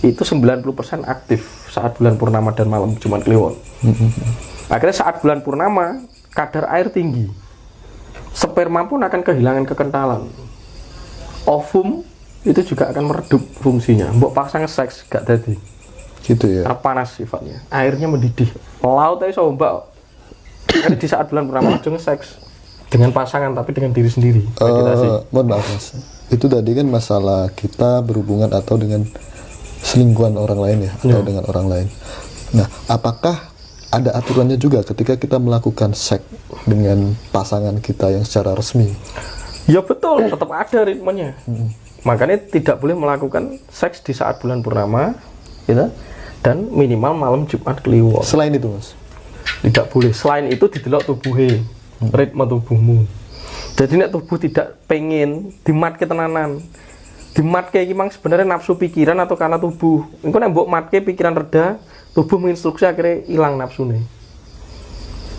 itu 90% aktif saat bulan purnama dan malam Jumat Kliwon. Akhirnya saat bulan purnama kadar air tinggi, sperma pun akan kehilangan kekentalan, ovum itu juga akan meredup fungsinya. Mbok paksa nge-seks gak jadi gitu ya. karena panas sifatnya, airnya mendidih, laut aja ombak. Jadi di saat bulan purnama aja nge-seks dengan pasangan tapi dengan diri sendiri. Mohon maaf Mas, itu tadi kan masalah kita berhubungan atau dengan selingkuhan orang lain ya, atau dengan orang lain. Nah, apakah ada aturannya juga ketika kita melakukan seks dengan pasangan kita yang secara resmi? Ya betul, tetap ada ritmenya. Makanya tidak boleh melakukan seks di saat bulan purnama, gitu, dan minimal malam Jumat Kliwon. Selain itu Mas? Tidak boleh. Selain itu didelok tubuhnya, ritme tubuhmu. Jadi nek tubuh tidak pengen dimatke tenanan, dimatke iki mang sebenarnya nafsu pikiran atau karena tubuh. Engko nek mbok matke pikiran reda, tubuh menginstruksi akhirnya hilang nafsune.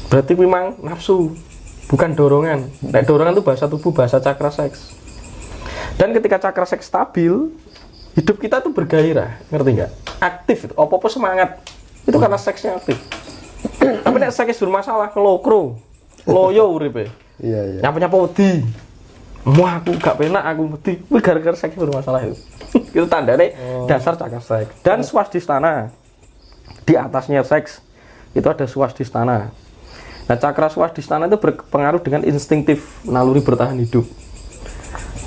Berarti memang nafsu, bukan dorongan. Nek dorongan itu bahasa tubuh, bahasa cakra seks. Dan ketika cakra seks stabil, hidup kita tuh bergairah, ngerti nggak? Aktif, apa-apa semangat. Itu karena seksnya aktif. Tapi nek seks bermasalah, ngelokro, loyo uripe. Iya. Nyapa-nyapa wedi. Wah, aku gak penak, aku wedi. Kuwi gara-gara seks bermasalah itu. Itu tandanya dasar cakra seks. Dan swastisthana. Di atasnya seks itu ada swastisthana. Nah, cakra swastisthana itu berpengaruh dengan instingtif, naluri bertahan hidup.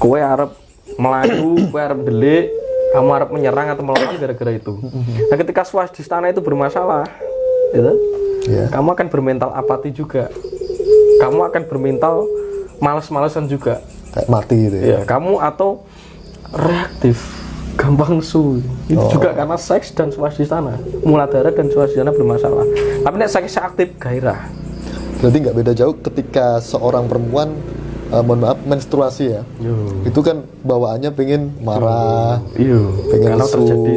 Kowe arep melayu, kowe arep delik, kamu arep menyerang atau melawan gara-gara itu. Nah, ketika swastisthana itu bermasalah, gitu, kamu akan bermental apati juga. Kamu akan bermental males-malesan juga. Kayak mati gitu ya. Ya, kamu atau reaktif, gampang nesu. Itu juga karena seks dan swastisthana. Muladhara dan swastisthana bermasalah. Tapi nek seks aktif, gairah. Berarti nggak beda jauh ketika seorang perempuan mohon maaf menstruasi ya. Itu kan bawaannya pengen marah, pengen karena lesu, terjadi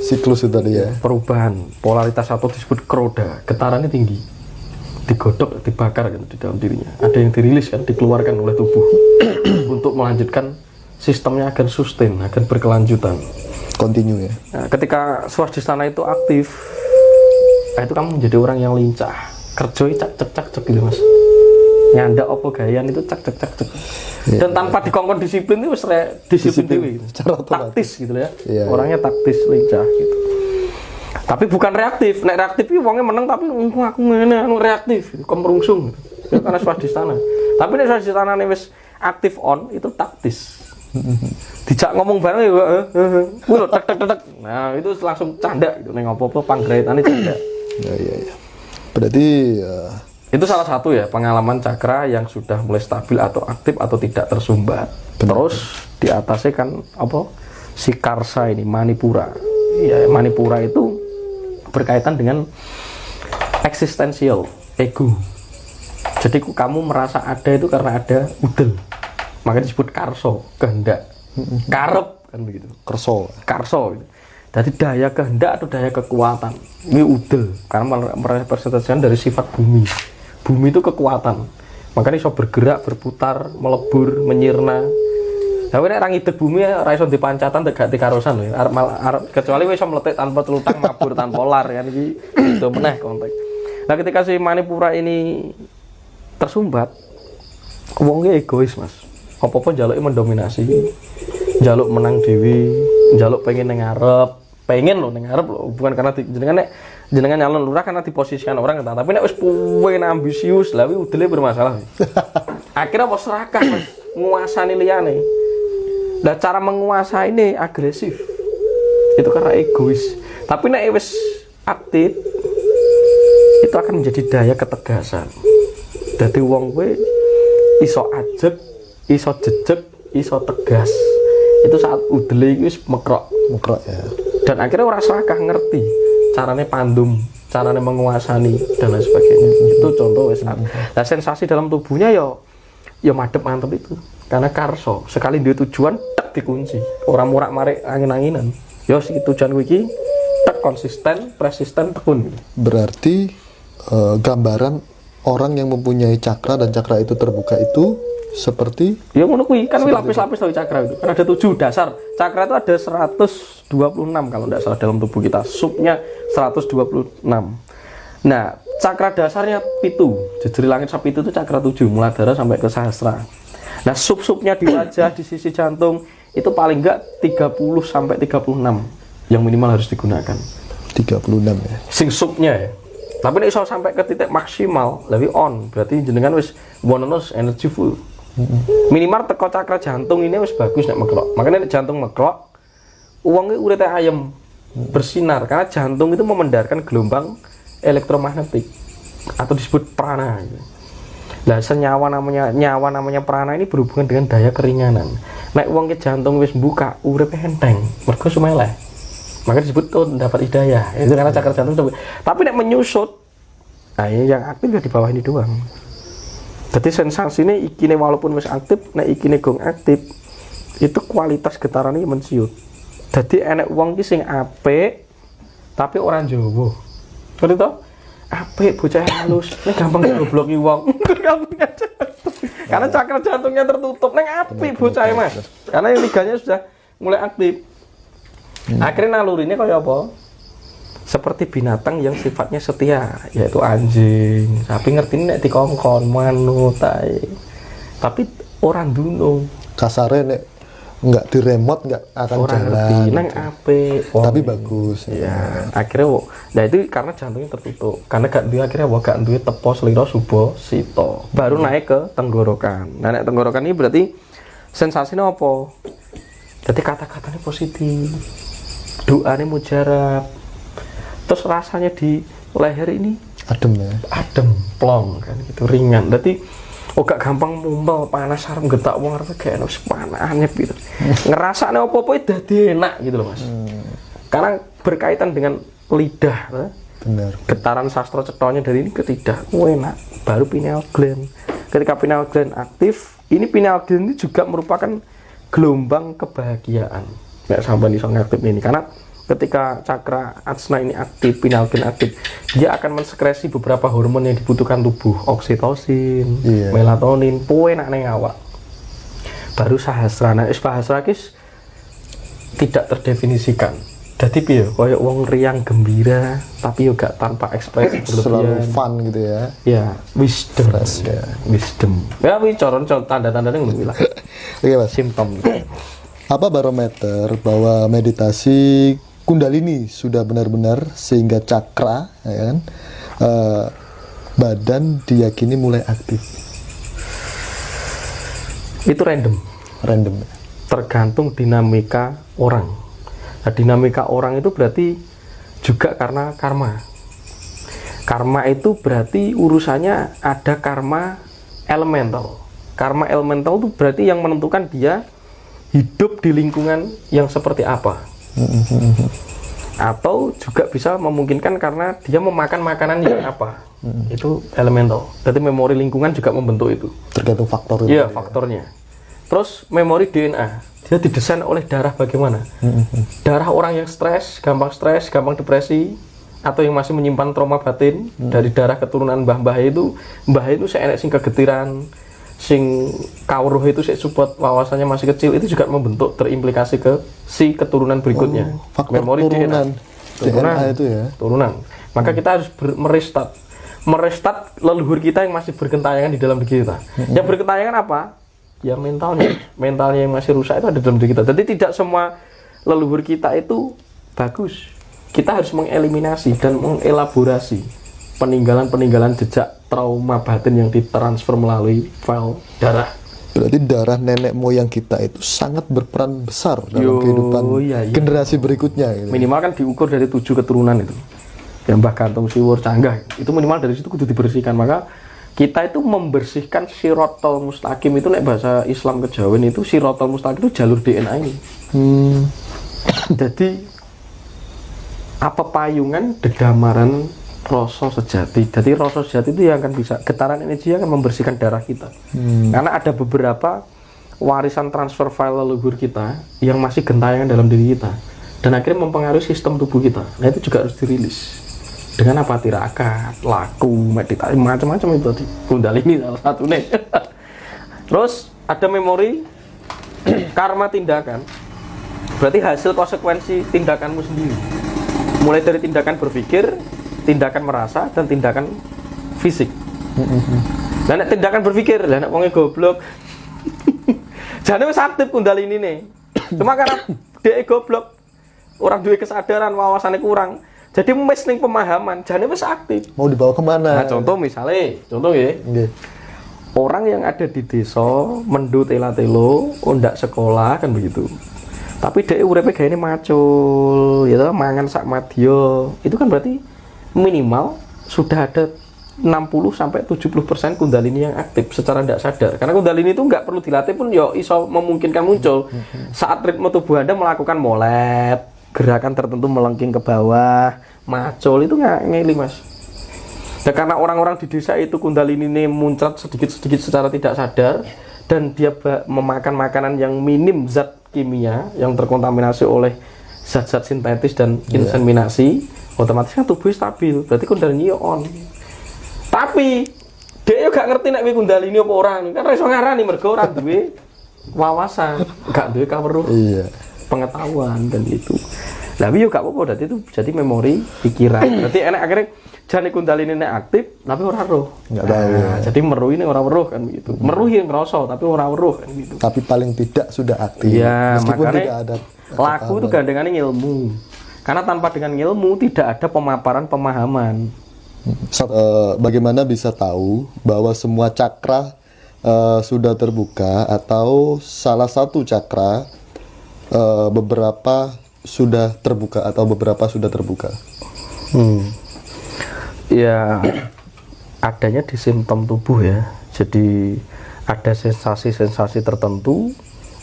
siklus itu tadi ya. Perubahan polaritas atau disebut kroda, getarannya tinggi, digodok, dibakar gitu di dalam dirinya. Ada yang dirilis kan, dikeluarkan oleh tubuh untuk melanjutkan sistemnya agar sustain, agar berkelanjutan, continue ya. Nah, ketika swastisthana itu aktif, nah itu kamu menjadi orang yang lincah, kerjoi cak gitu Mas. Nyandak opo gayan itu cak. Dan tanpa dikongkon disiplin itu disiplin dewi gitu. Taktis gitu ya. Orangnya taktis, lincah gitu. Tapi bukan reaktif. Nek reaktif itu wongnya menang tapi aku ngene anu reaktif gitu, kemerungsung gitu. Ya, karena swastisthana. Tapi nek swastisthana wis aktif on itu taktis. Dijak ngomong bareng ya kuwi lho tek. Nah, itu langsung canda gitu ning opo-opo panggraitane canda. Ya. Berarti itu salah satu ya pengalaman cakra yang sudah mulai stabil atau aktif atau tidak tersumbat. Terus di atasnya kan apa? Si karsa ini manipura. Ya, manipura itu berkaitan dengan eksistensial, ego. Jadi kamu merasa ada itu karena ada udel. Makanya disebut karso, kehendak. Karep kan begitu. Karso gitu. Jadi daya kehendak atau daya kekuatan. Ini udel karena merepresentasikan dari sifat bumi. Bumi itu kekuatan, makanya bisa bergerak, berputar, melebur, menyirna. Tapi nek orang hidup bumi ora iso dipancatan gak dikarosan lho. Kecuali wis iso meletik tanpa telutang, mabur tanpa lar kan iki itu meneh konteks. Nah, ketika si manipura ini tersumbat, wongnya egois Mas. Apa-apa njaluke mendominasi. Njaluk menang dewi, njaluk pengen ning ngarep, pengen lho ning ngarep lho, bukan karena jenengan nyalon lurah karena diposisikan orang entah. Tapi nek wis pengen ambisius, lha kuwi udele bermasalah. Akhirnya apa serakah Mas, nguasani liyane. Lah cara menguasai ini agresif. Itu karena egois. Tapi nek wis aktif itu akan menjadi daya ketegasan. Dadi wong kowe iso ajeg, iso jejeg, iso tegas. Itu saat udele iki wis mekrok ya. Dan akhirnya orang serakah ngerti caranya pandum, caranya menguasani dan lain sebagainya. Itu contoh wis. Nah, sensasi dalam tubuhnya ya madep mantep itu. Karena karso, sekali dia tujuan tak dikunci. Orang murak-marik angin-anginan. Ya sing tujuan iki tak konsisten, persisten, tekun. Berarti gambaran orang yang mempunyai cakra dan cakra itu terbuka itu seperti Ya ngono kuwi kan lapis-lapis dari cakra itu. Kan ada 7 dasar. Cakra itu ada 126 kalau tidak salah dalam tubuh kita. Subnya 126. Nah, cakra dasarnya pitu. Jejeri langit sapitu itu cakra 7, muladhara sampai ke sahasrara. Nah, sub-subnya di wajah, di sisi jantung itu paling enggak 30 sampai 36 yang minimal harus digunakan. 36 ya. Sing subnya ya. Tapi nek iso sampai ke titik maksimal, lebih on, berarti jenengan wis bonus energy full. Minimal teko cakra jantung ini wis bagus nek mekrok. Makanya nek jantung mekrok, uangnya urite ayem, bersinar karena jantung itu memendarkan gelombang elektromagnetik atau disebut prana. Nah, senyawa namanya prana ini berhubungan dengan daya keringanan. Nek uangnya jantung wis buka, uripe enteng, mergo sumeleh. Maka disebut dapat hidayah. Itu karena cakra jantung. Tapi nek menyusut, nah ini yang aktif ya di bawah ini doang. Jadi sensasi ini ikine walaupun wis aktif, nek ikine gong aktif, itu kualitas getarannya mensiut. Jadi enek wong ki sing apik, tapi orang Jawa. Ngerti toh? Apik bocah halus, nek gampang gobloki wong. Karena cakra jantungnya tertutup, nek apik bocah Mas. Karena yang liganya sudah mulai aktif. Akhirnya nalurinya kayak apa? Seperti binatang yang sifatnya setia, yaitu anjing, sapi ngerti nek dikongkon, manut, tapi orang dunung. Kasarnya nek nggak diremot nggak akan orang jalan. Ngerti, nang apik. Tapi bagus. Ya, akhirnya nah itu karena jantungnya tertutup. Karena gak duwe akhirnya gak duwe tepo slira suba sita. Baru naik ke tenggorokan. Nah, nek tenggorokan ini berarti sensasinya apa? Jadi kata-katanya positif. Doanya mujarab. Terus rasanya di leher ini Adem ya. adem, plong kan gitu, ringan. Berarti gak gampang mumbal, panas sarem getak wong arep gak enak sepanane gitu. Ngerasane apa-apa dadi enak gitu loh, Mas. Karena berkaitan dengan lidah, Benar. getaran sastra cetonya dari ini ke lidah, enak. Baru pineal gland. Ketika pineal gland aktif, ini pineal gland ini juga merupakan gelombang kebahagiaan. Nek sampean iso ngaktif ini karena ketika cakra ajna ini aktif, pineal gland aktif, dia akan mensekresi beberapa hormon yang dibutuhkan tubuh, oksitosin, melatonin, enak ning awak. Baru sahasrara, sahasrara tidak terdefinisikan. Jadi piye, koyo wong riang gembira, tapi juga tanpa ekspresi Selalu fun gitu ya. Ya, wisdom. Ya. Wisdom. Ya, wi coron tanda-tandanya ngono lah. Oke, Mas. Simptom. Apa barometer bahwa meditasi Kundalini sudah benar-benar sehingga cakra, ya kan, badan diyakini mulai aktif? Itu random. Tergantung dinamika orang. Nah, dinamika orang itu berarti juga karena karma. Karma itu berarti urusannya ada karma elemental. Karma elemental itu berarti yang menentukan dia hidup di lingkungan yang seperti apa. Atau juga bisa memungkinkan karena dia memakan makanan yang apa. Itu elemental. Jadi memori lingkungan juga membentuk itu. Tergantung faktor itu. Iya, faktornya. Terus memori DNA, dia didesain oleh darah bagaimana? Darah orang yang stres, gampang depresi, atau yang masih menyimpan trauma batin dari darah keturunan mbah itu seenek sing kegetiran, sing kawruh itu sik support wawasannya masih kecil, itu juga membentuk terimplikasi ke si keturunan berikutnya. Faktor memori turunan itu ya. Turunan. Maka kita harus merestart leluhur kita yang masih bergentayangan di dalam diri kita. Yang bergentayangan apa? Ya mentalnya yang masih rusak itu ada dalam diri kita. Jadi tidak semua leluhur kita itu bagus. Kita harus mengeliminasi dan mengelaborasi peninggalan jejak trauma batin yang ditransfer melalui file darah. Berarti darah nenek moyang kita itu sangat berperan besar dalam kehidupan generasi berikutnya gitu. Minimal kan diukur dari 7 keturunan itu. Yang Mbah Gantung Siwur Canggah itu minimal dari situ kudu dibersihkan. Maka kita itu membersihkan sirotol mustaqim itu nek bahasa Islam kejawen itu sirotol mustaqim itu jalur DNA ini. Jadi apa payungan dedamaran rasa sejati. Jadi rasa sejati itu yang akan bisa getaran energi akan membersihkan darah kita. Karena ada beberapa warisan transfer file leluhur kita yang masih gentayangan dalam diri kita dan akhirnya mempengaruhi sistem tubuh kita. Nah itu juga harus dirilis. Dengan apa? Tirakat, laku, meditasi, macam-macam itu tadi. Kundalini salah satu nih. Terus ada memori karma tindakan. Berarti hasil konsekuensi tindakanmu sendiri. Mulai dari tindakan berpikir, tindakan merasa, dan tindakan fisik. Dan tindakan berpikir, lah nek wonge goblok. Jane wis aktif kundalini nih. Cuma karena dia goblok, orang duwe kesadaran, wawasannya kurang. Jadi mes ning pemahaman, jane wis aktif. Mau dibawa kemana? Nah, contoh misalnya, ya. Nggih. Orang yang ada di desa mendut tela-telo, ndak sekolah kan begitu. Tapi dia urepe gaene macul, ya toh, mangan sak madya. Itu kan berarti minimal sudah ada 60-70% kundalini yang aktif secara tidak sadar. Karena kundalini itu nggak perlu dilatih pun ya iso memungkinkan muncul. Saat ritme tubuh Anda melakukan molet, gerakan tertentu melengking ke bawah, macul, itu nggak ngeli, Mas. Dan karena orang-orang di desa itu kundalini ini muncrat sedikit-sedikit secara tidak sadar, dan dia memakan makanan yang minim zat kimia yang terkontaminasi oleh zat-zat sintetis dan inseminasi, otomatis kan tubuhnya stabil, berarti kundalini on. Tapi dia juga ngerti nek kundalini apa orang, kan iso ngarani mergo ora duwe wawasan, gak duwe kaweruh pengetahuan dan itu. Lah yo gak apa-apa, berarti itu jadi memori pikiran. Berarti enak akhirnya jane kundalini nek aktif tapi ora roh. Enggak tahu. Jadi meruh ini ora weruh kan begitu. Meruh yang ngerasa tapi ora weruh kan gitu. Tapi paling tidak sudah aktif. Iya, meskipun makanya tidak ada laku itu gandengannya ilmu. Karena tanpa dengan ilmu tidak ada pemaparan pemahaman. Bagaimana bisa tahu bahwa semua cakra sudah terbuka atau salah satu cakra beberapa sudah terbuka atau beberapa sudah terbuka? Ya, adanya di simptom tubuh ya. Jadi ada sensasi-sensasi tertentu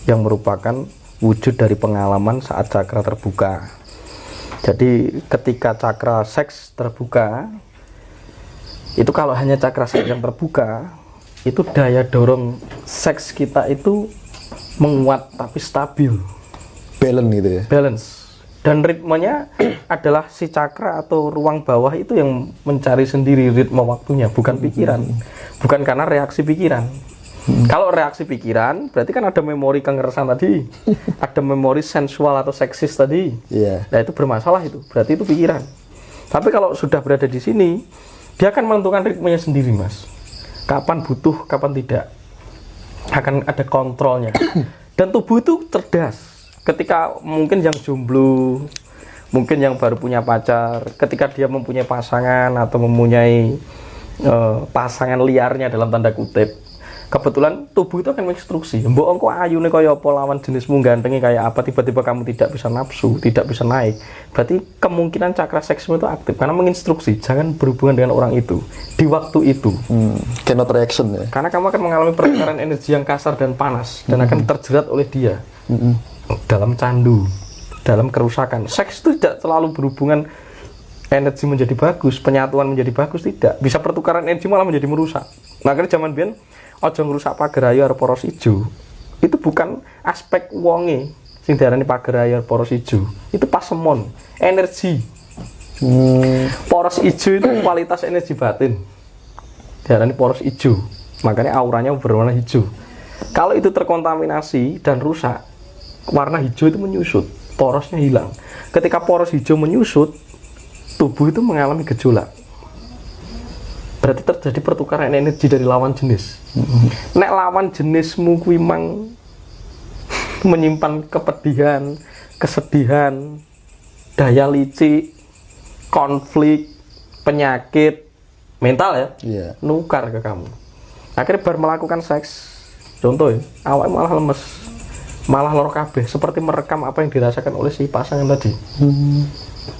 yang merupakan wujud dari pengalaman saat cakra terbuka. Jadi ketika cakra seks terbuka, itu kalau hanya cakra seks yang terbuka, itu daya dorong seks kita itu menguat tapi stabil. Balance gitu ya? Balance. Dan ritmenya adalah si cakra atau ruang bawah itu yang mencari sendiri ritme waktunya, bukan pikiran. Bukan karena reaksi pikiran. Kalau reaksi pikiran, berarti kan ada memori kengeresan tadi, ada memori sensual atau seksis tadi. Nah itu bermasalah itu, berarti itu pikiran. Tapi kalau sudah berada di sini, dia akan menentukan ritmenya sendiri, Mas. Kapan butuh, kapan tidak. Akan ada kontrolnya. Dan tubuh itu cerdas. Ketika mungkin yang jomblo, mungkin yang baru punya pacar, ketika dia mempunyai pasangan atau mempunyai pasangan liarnya dalam tanda kutip, kebetulan tubuh itu akan menginstruksi. Mbok engko ayune kaya apa, lawan jenismu gantengnya kayak apa, tiba-tiba kamu tidak bisa nafsu, tidak bisa naik. Berarti kemungkinan cakra seksmu itu aktif karena menginstruksi jangan berhubungan dengan orang itu di waktu itu. Cannot reaction ya. Karena kamu akan mengalami pertukaran energi yang kasar dan panas dan akan terjerat oleh dia. Dalam candu, dalam kerusakan. Seks itu tidak selalu berhubungan energi menjadi bagus, penyatuan menjadi bagus, tidak. Bisa pertukaran energi malah menjadi merusak. Makanya zaman biyen aja ngrusak pager ayu arep poros ijo. Itu bukan aspek wonge sing diarani pager ayu arep poros ijo. Itu pasemon, energi. Poros ijo itu kualitas energi batin. Diarani poros ijo. Makanya auranya berwarna hijau. Kalau itu terkontaminasi dan rusak, warna hijau itu menyusut, porosnya hilang. Ketika poros hijau menyusut, tubuh itu mengalami gejolak. Berarti terjadi pertukaran energi dari lawan jenis. Nek lawan jenismu kuwi mang menyimpan kepedihan, kesedihan, daya licik, konflik, penyakit mental ya, nukar ke kamu. Akhirnya baru melakukan seks, contoh ya, awak malah lemes, malah loro kabeh, seperti merekam apa yang dirasakan oleh si pasangan tadi.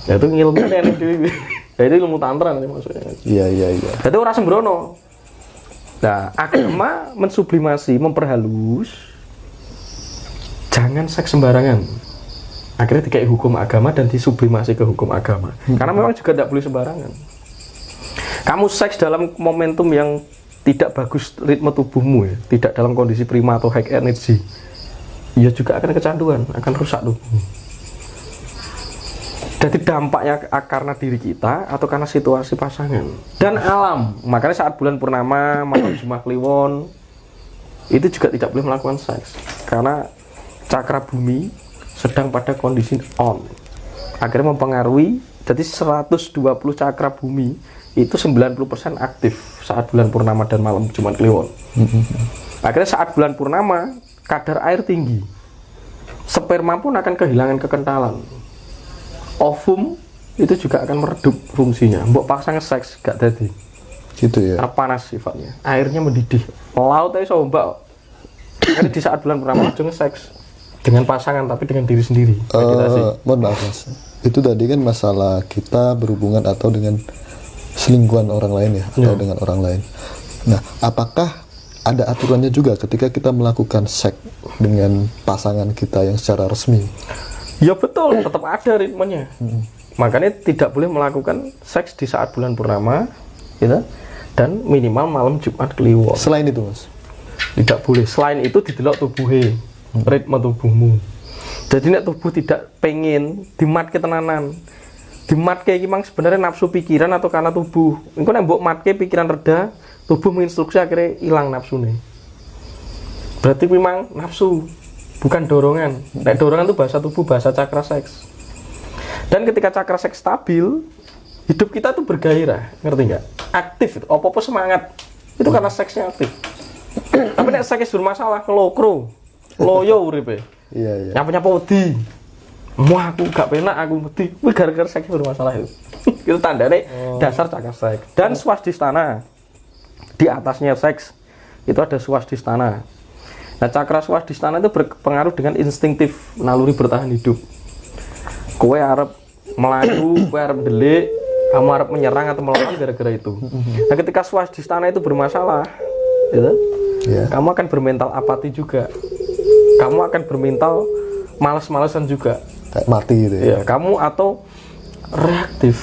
Ya itu ilmu energi. Ya itu ilmu tantra nanti maksudnya. Iya. Jadi orang sembrono. Nah, agama mensublimasi, memperhalus. Jangan seks sembarangan. Akhirnya dikai hukum agama dan disublimasi ke hukum agama. Karena memang juga tidak boleh sembarangan. Kamu seks dalam momentum yang tidak bagus ritme tubuhmu ya, tidak dalam kondisi prima atau high energy, ya juga akan kecanduan, akan rusak tubuh. Jadi dampaknya karena diri kita atau karena situasi pasangan dan alam. Makanya saat bulan purnama, malam Jumat Kliwon itu juga tidak boleh melakukan seks karena cakra bumi sedang pada kondisi on. Akhirnya mempengaruhi. Jadi 120 cakra bumi itu 90% aktif saat bulan purnama dan malam Jumat Kliwon. Akhirnya saat bulan purnama kadar air tinggi, sperma pun akan kehilangan kekentalan. Ovum itu juga akan meredup fungsinya. Mbok pasang seks gak jadi. Gitu ya. Karena panas sifatnya. Airnya mendidih. Laut aja mbak. Karena di saat bulan purnama ujung seks dengan pasangan tapi dengan diri sendiri. Mohon maaf Mas. Itu tadi kan masalah kita berhubungan atau dengan selingkuhan orang lain ya, atau dengan orang lain. Nah, apakah ada aturannya juga ketika kita melakukan seks dengan pasangan kita yang secara resmi? Ya betul, tetap ada ritmenya. Makanya tidak boleh melakukan seks di saat bulan purnama, gitu, dan minimal malam Jumat Kliwon. Selain itu, Mas? Tidak boleh. Selain itu didelok tubuhnya, ritme tubuhmu. Jadi nek tubuh tidak pengen dimatke tenanan. Dimatke iki mang sebenarnya nafsu pikiran atau karena tubuh. Engko nek mbok matke pikiran reda, tubuh menginstruksi akhirnya hilang nafsune. Berarti memang nafsu, bukan dorongan. Nek dorongan itu bahasa tubuh, bahasa cakra seks. Dan ketika cakra seks stabil, hidup kita tuh bergairah, ngerti nggak? Aktif, apa-apa semangat. Itu karena seksnya aktif. Tapi nek seks bermasalah, kelokro, loyo uripe. Iya. Nyapa-nyapa wedi. Wah, aku gak penak, aku wedi. Wih, gara-gara seks bermasalah itu. Itu tandanya dasar cakra seks. Dan swastisthana. Di atasnya seks, itu ada swastisthana. Nah, cakra swastisthana itu berpengaruh dengan instinktif naluri bertahan hidup. Kowe arep melayu, kowe arep delik, kamu arep menyerang atau melawan gara-gara itu. Nah, ketika swastisthana itu bermasalah, gitu, kamu akan bermental apati juga. Kamu akan bermental malas-malasan juga. Kayak mati gitu ya? Ya, kamu atau reaktif,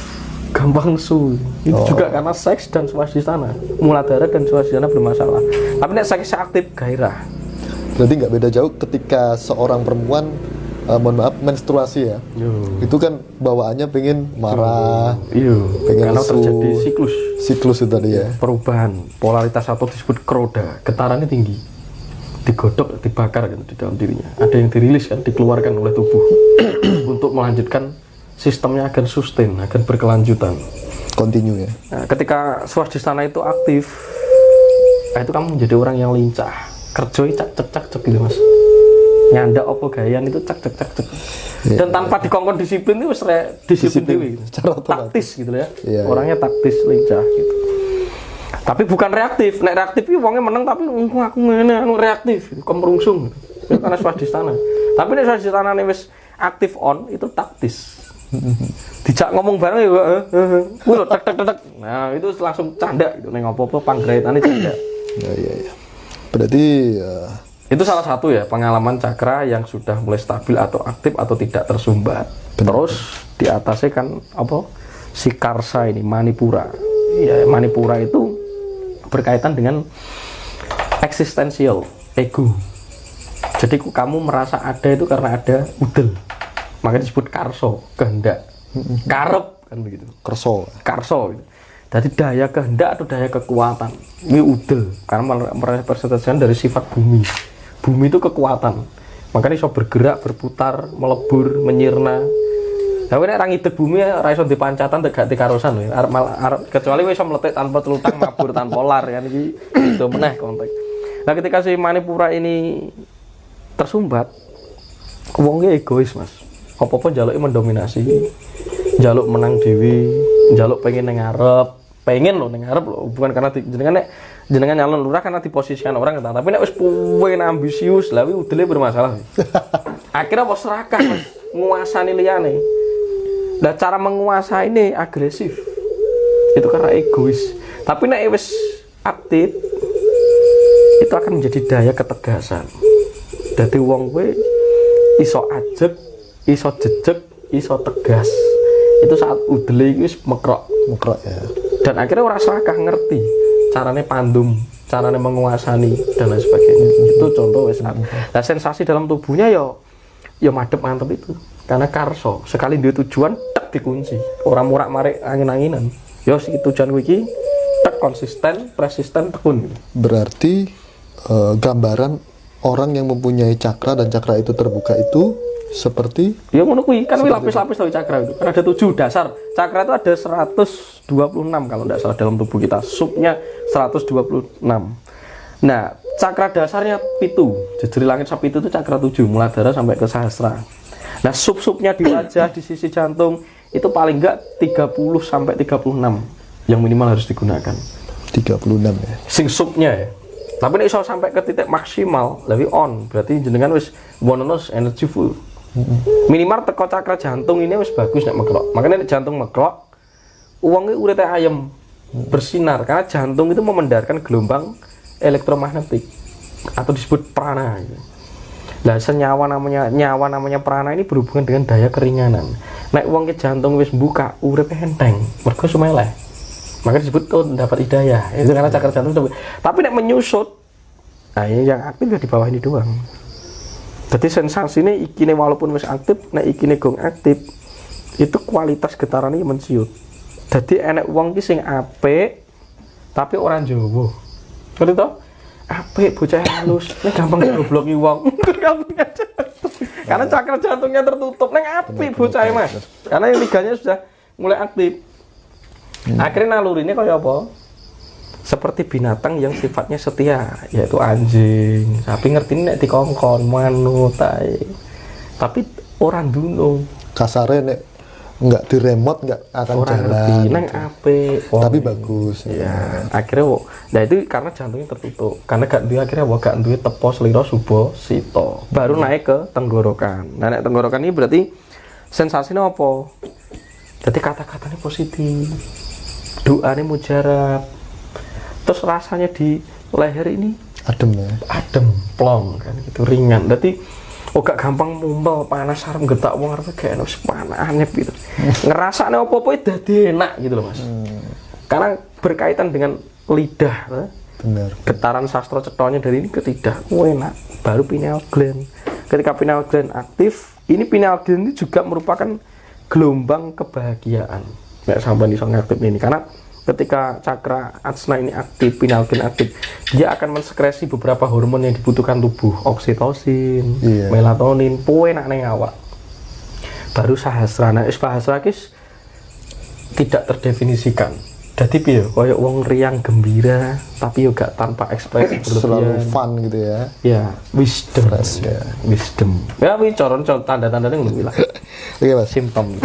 gampang nesu. Itu juga karena seks dan swastisthana. Muladhara dan swastisthana bermasalah. Tapi nek seks aktif, gairah. Berarti nggak beda jauh ketika seorang perempuan mohon maaf menstruasi ya. Itu kan bawaannya pengen marah, pengen karena lesu, terjadi siklus itu tadi ya. Perubahan polaritas atau disebut kroda, getarannya tinggi, digodok, dibakar kan di dalam dirinya. Ada yang dirilis kan, dikeluarkan oleh tubuh untuk melanjutkan sistemnya agar sustain, agar berkelanjutan, continue ya. Nah, ketika swastisthana itu aktif, itu kamu menjadi orang yang lincah, kerjoi cak gitu Mas. Nyandak opo gayan itu cak. Dan tanpa dikongkon disiplin itu disiplin dewi gitu. Taktis gitu ya. Orangnya taktis, lincah gitu. Tapi bukan reaktif. Nek reaktif itu wongnya menang tapi aku ngene anu reaktif gitu, kemerungsung gitu. Itu karena swastisthana. Tapi nek swastisthana wis aktif on itu taktis. Dijak ngomong bareng ya kuwi lho tek. Nah, itu langsung canda gitu ning opo-opo panggraitane canda. Ya. Berarti itu salah satu ya pengalaman cakra yang sudah mulai stabil atau aktif atau tidak tersumbat. Terus di atasnya kan apa? Si Karsa ini Manipura. Ya, Manipura itu berkaitan dengan eksistensial, ego. Jadi kamu merasa ada itu karena ada udel. Makanya disebut karso, kehendak. Karep kan begitu. Karso gitu. Jadi daya kehendak atau daya kekuatan. Ini udel karena merepresentasikan dari sifat bumi. Bumi itu kekuatan. Makanya bisa bergerak, berputar, melebur, menyirna. Tapi nek orang ngidek bumi ora iso dipancatan tegak dikarosan ya. Kecuali wis iso meletik tanpa telutang, mabur tanpa lar kan iki itu meneh konteks. Nah, ketika si Manipura ini tersumbat, wongnya egois Mas. Apa-apa njaluke mendominasi. Njaluk menang dewi, njaluk pengen ning ngarep, pengen lho ning ngarep lho, bukan karena jenengan nyalon lurah karena diposisikan orang gitu. Tapi nek wis pengen ambisius, lha kuwi udele bermasalah. Akhirnya apa serakah Mas, nguasani liyane. Nah, cara menguasai ini agresif. Itu karena egois. Tapi nek wis aktif itu akan menjadi daya ketegasan. Dadi wong kowe iso ajeg, iso jejeg, iso tegas. Itu saat udele iki wis mekrok ya. Dan akhirnya orang serakah ngerti caranya pandum, caranya menguasani dan lain sebagainya. Itu contoh wis. Nah, sensasi dalam tubuhnya ya madep mantep itu. Karena karso sekali dia tujuan tek tak dikunci. Orang murak-marik angin-anginan. Yo si tujuan iki tek konsisten, persisten, tekun. Berarti gambaran orang yang mempunyai cakra dan cakra itu terbuka itu seperti Ya ngono kuwi kan lapis-lapis dari cakra itu. Kan ada 7 dasar. Cakra itu ada 126 kalau tidak salah dalam tubuh kita. Subnya 126. Nah, cakra dasarnya pitu. Jejeri langit sapi itu cakra 7, muladhara sampai ke sahasra. Nah, sub-subnya di wajah, di sisi jantung itu paling enggak 30 sampai 36 yang minimal harus digunakan. 36 ya. Sing subnya ya. Tapi nek iso sampai ke titik maksimal, lebih on, berarti jenengan wis bonus energy full. Minimal teko cakra jantung ini wis bagus nek mekrok. Makanya nek jantung mekrok, uangnya urete ayem, bersinar karena jantung itu memendarkan gelombang elektromagnetik atau disebut prana. Nah, senyawa namanya prana ini berhubungan dengan daya keringanan. Nek uangnya jantung wis buka, urepe enteng, mergo sumeleh. Maka disebut dapat hidayah. Itu karena cakra jantung. Tapi nek menyusut, nah ini yang aktif ya di bawah ini doang. Jadi sensasi ini ikine walaupun wis aktif, nek ikine gong aktif, itu kualitas getarannya mensiut. Jadi enek wong ki sing apik, tapi orang Jawa. Ngerti toh? Apik bocah halus, nek gampang gobloki wong. Gampang aja. Karena cakra jantungnya tertutup, nek apik bocah Mas. Karena liganya sudah mulai aktif. Akhirnya nalurinya kayak apa? Seperti binatang yang sifatnya setia, yaitu anjing. Sapi ngerti nek dikongkon, manut, tai. Tapi orang dunung. Kasarnya nek nggak di remote nggak akan Orang jalan. ngerti, neng apik. Tapi bagus. Ya, akhirnya nah itu karena jantungnya tertutup. Karena gak duwe akhirnya gak duwe tepo selira suba sita. Baru naik ke tenggorokan. Nah, nek tenggorokan ini berarti sensasinya apa? Jadi kata-katanya positif. Doanya mujarab. Terus rasanya di leher ini Adem ya. adem, plong kan gitu, ringan. Berarti gak gampang mumpel, panas arep getak wong arep kayak wis pananep gitu. Ngerasane apa-apa dadi enak gitu loh, Mas. Karena berkaitan dengan lidah, Benar. getaran sastra cetanya dari ini ke lidah, enak. Baru pineal gland. Ketika pineal gland aktif, ini pineal gland ini juga merupakan gelombang kebahagiaan. Nek sampean iso ngaktif ini karena ketika cakra ajna ini aktif, pineal gland aktif, dia akan mensekresi beberapa hormon yang dibutuhkan tubuh, oksitosin, melatonin, enak ning awak. Baru sahasra. Nah, sahasra kis tidak terdefinisikan. Jadi piye? Kayak wong riang gembira, tapi juga tanpa ekspresi Selalu berlebihan. fun gitu ya. Ya, wisdom. Ya. Wisdom. Ya, wis coron tanda-tandanya ngono lah. Oke Mas. Simptom.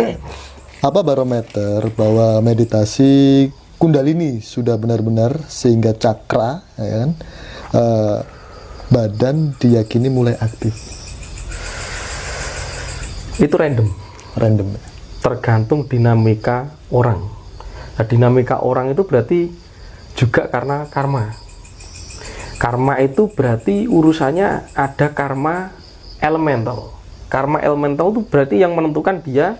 Apa barometer bahwa meditasi Kundalini sudah benar-benar sehingga cakra, ya kan, badan diyakini mulai aktif? Itu random. Random. Tergantung dinamika orang. Nah, dinamika orang itu berarti juga karena karma. Karma itu berarti urusannya ada karma elemental. Karma elemental itu berarti yang menentukan dia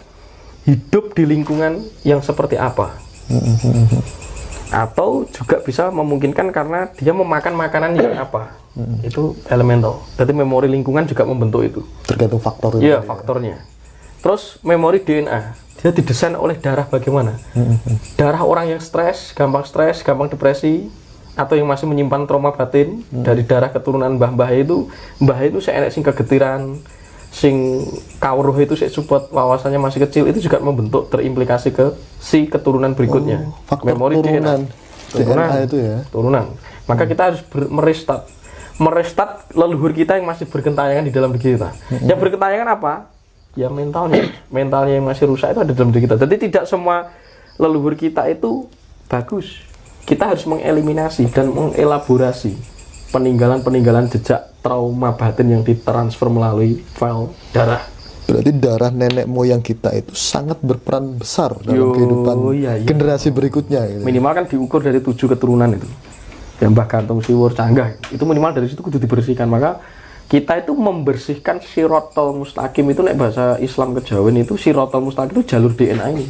hidup di lingkungan yang seperti apa. Atau juga bisa memungkinkan karena dia memakan makanan yang apa. Itu elemental. Jadi memori lingkungan juga membentuk itu. Tergantung faktor itu. Iya, faktornya. Terus memori DNA, dia didesain oleh darah bagaimana? Darah orang yang stres, gampang depresi, atau yang masih menyimpan trauma batin dari darah keturunan mbah itu seenek sing kegetiran, sing kawruh itu sik support wawasannya masih kecil, itu juga membentuk terimplikasi ke si keturunan berikutnya. Faktor Memori turunan. DNA itu ya. Turunan. Maka kita harus merestart leluhur kita yang masih bergentayangan di dalam diri kita. Yang bergentayangan apa? Ya mentalnya yang masih rusak itu ada dalam diri kita. Jadi tidak semua leluhur kita itu bagus. Kita harus mengeliminasi dan mengelaborasi peninggalan jejak trauma batin yang ditransfer melalui file darah. Berarti darah nenek moyang kita itu sangat berperan besar dalam kehidupan generasi berikutnya gitu. Minimal kan diukur dari 7 keturunan itu. Ya Mbah Gantung Siwur Canggah itu minimal dari situ kudu dibersihkan. Maka kita itu membersihkan sirotol mustaqim itu nek bahasa Islam kejawen itu sirotol mustaqim itu jalur DNA ini.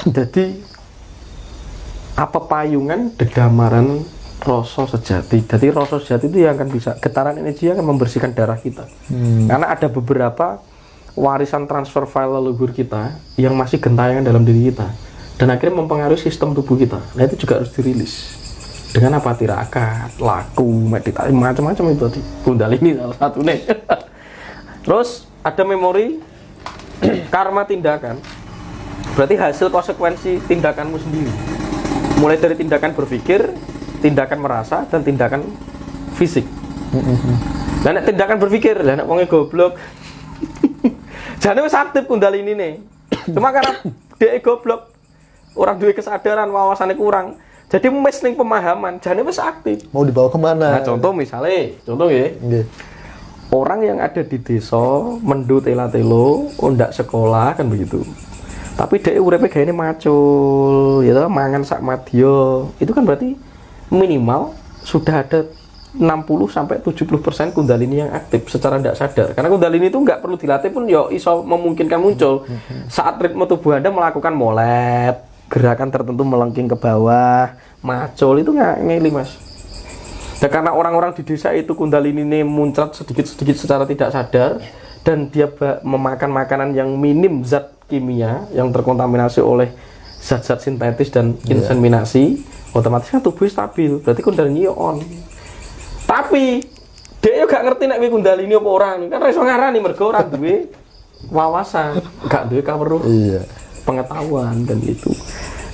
Jadi apa payungan dedamaran rasa sejati. Jadi rasa sejati itu yang akan bisa getaran energi akan membersihkan darah kita. Karena ada beberapa warisan transfer file leluhur kita yang masih gentayangan dalam diri kita dan akhirnya mempengaruhi sistem tubuh kita. Nah itu juga harus dirilis dengan apa? Tirakat, laku, meditasi, macam-macam itu tadi. Kundalini salah satunya. Terus ada memori, karma tindakan. Berarti hasil konsekuensi tindakanmu sendiri. Mulai dari tindakan berpikir, tindakan merasa, dan tindakan fisik. Dan tindakan berpikir, lah nek wong goblok. Jane wis aktif kundalini nih. Cuma karena dia goblok, orang duwe kesadaran, wawasannya kurang. Jadi mes ning pemahaman, jane wis aktif. Mau dibawa kemana? Nah, contoh misalnya, ya. Nggih. Orang yang ada di desa, mendut tela-telo, ndak sekolah kan begitu. Tapi dia uripe gayane macul, ya toh, mangan sak madya. Itu kan berarti minimal sudah ada 60-70% kundalini yang aktif secara tidak sadar. Karena kundalini itu nggak perlu dilatih pun ya iso memungkinkan muncul. Saat ritme tubuh Anda melakukan molet, gerakan tertentu melengking ke bawah, macul itu nggak ngeli mas. Dan karena orang-orang di desa itu kundalini ini muncrat sedikit-sedikit secara tidak sadar dan dia memakan makanan yang minim zat kimia yang terkontaminasi oleh zat-zat sintetis dan inseminasi, otomatis kan tubuhnya stabil. Berarti kundalini on. Tapi dia gak ngerti nek kuwi kundalini apa orang. Kan iso ngarani mergo ora duwe wawasan, gak duwe kaweruh. Iya. Pengetahuan dan itu.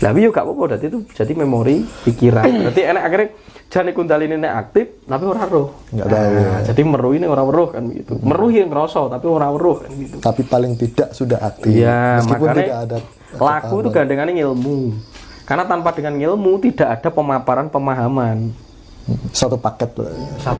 Lah yo gak apa-apa dadi itu jadi memori pikiran. Berarti enak akhirnya jane kundalini nek aktif tapi ora roh. Enggak tahu. Ya. Jadi meruh ini ora weruh kan begitu. Meruh yang ngerasa tapi ora weruh kan gitu. Tapi paling tidak sudah aktif. Iya, Meskipun makanya tidak ada laku itu gandengane ilmu. Karena tanpa dengan ilmu tidak ada pemaparan pemahaman. satu paket loh.